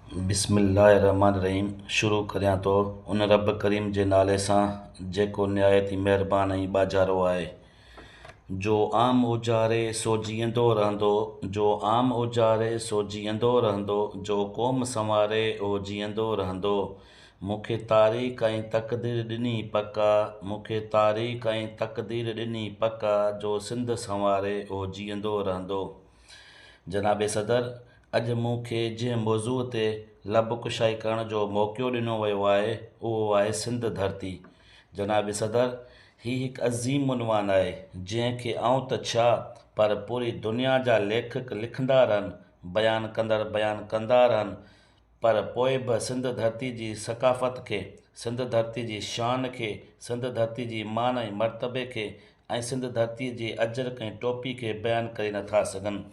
बिस्मिल्लाहिर्रहमानिर्रहीम। शुरू करियां तो उन रब करीम जे नाले सां जेको निहायती महिरबान ऐं ॿाझारो आहे। जो आम उजारे सो जीअंदो रहंदो, जो आम उजारे सो जीअंदो रहंदो, जो क़ौम संवारे उहो जीअंदो रहंदो। मूंखे तारीख़ ऐं तक़दीर ॾिनी पका, मूंखे तारीख़ ऐं तक़दीर ॾिनी पका, जो सिंध संवारे उहो जीअंदो रहंदो। जनाबे सदर, अॼु मूंखे जंहिं मौज़ूअ ते लब कुशाई करण जो मौक़ो ॾिनो वियो आहे उहो आहे सिंध धरती। जनाबे सदर, हीउ हिकु अज़ीम उनवान आहे जंहिंखे आऊं त छा पर पूरी दुनिया जा लेखक लिखंदा रहनि, बयानु कंदा रहनि, पर पोइ बि सिंध धरती जी सकाफ़त खे, सिंध धरती जी शान खे, सिंध धरती जी मान ऐं मर्तबे खे ऐं सिंध धरती जे अजर ऐं टोपी खे बयानु करे नथा सघनि।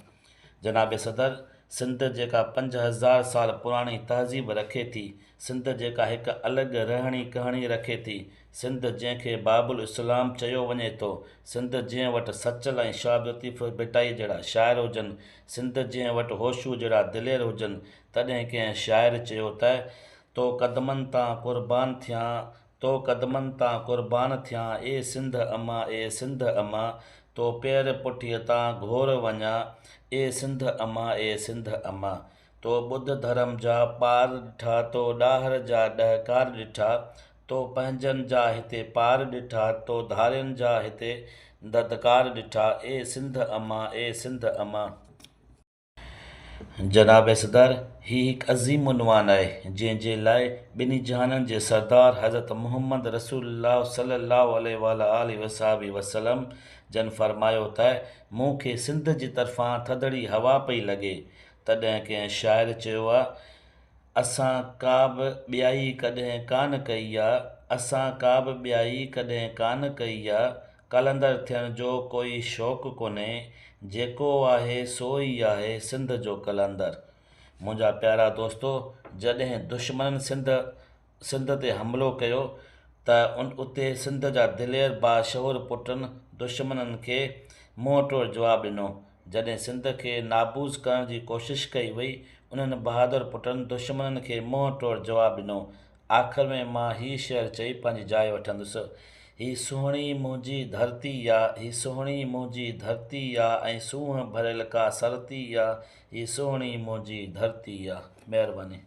जनाबे सदर, सिंध जेका 5000 साल पुराणी तहज़ीब रखे थी, सिंध जेका हिकु अलॻि रहणी कहाणी रखे थी, सिंध जंहिंखे बाबुल इस्लाम चयो वञे थो, सिंध जंहिं वटि सचल ऐं शाह लतीफ़ भिटाई जहिड़ा शाइर हुजनि, सिंध जंहिं वटि होशू जहिड़ा दिलेर हुजनि, तॾहिं कंहिं शाइर चयो त तो क़दमनि तां क़ुर्बान थियां, तो क़दमनि तां क़ुर्बान थियां, ए सिंध अमा, ए सिंध अमा, तो पेर पुठीअ तां घोर वञा, ए सिंध अमा, ए सिंध अमा। तो ॿुध धर्म जा पार ॾिठा, तो ॾाहर जा ॾहकार ॾिठा, तो पंहिंजनि जा हिते पार ॾिठा, तो धारियुनि जा हिते ददकार ॾिठा, ए सिंध अमा, ए सिंध अमा। जनाबे सदर, हीउ हिकु अज़ीम उनवान आहे जंहिंजे लाइ ॿिन्ही जहाननि जे सरदार हज़रत मुहम्मद रसूलुल्लाह सल्लल्लाहु अलैहि वसल्लम जन फरमायो त मूंखे सिंध जी तरफ़ां थधड़ी हवा पई लॻे। तॾहिं कंहिं शाइर चयो आहे, असां का बि ॿियाई कॾहिं कान कई आहे, असां का बि ॿियाई कॾहिं कान कई आहे, कलंदर थियण जो कोई शौक़ु कोन्हे, जेको आहे सो ई आहे सिंध जो कलंदर। मुंहिंजा प्यारा दोस्तो, जॾहिं दुश्मन सिंध ते हमिलो कयो त उते सिंध जा दिलेर बाशहूर पुटनि दुश्मननि खे मुंहुं तोड़ जवाबु ॾिनो। जॾहिं सिंध खे नाबूज़ करण जी कोशिशि कई वई, उन्हनि बहादुर पुटनि दुश्मननि खे मुंहुं तोड़ जवाबु ॾिनो। आख़िर में मां हीउ शेर चई पंहिंजी जाइ वठंदुसि, ही सुहिणी मुंहिंजी धरती आहे, ही सुहिणी मुंहिंजी धरती आहे, ऐं सूंहं भरियल का सरती आहे, ही सुहिणी मुंहिंजी धरती आहे। महिरबानी।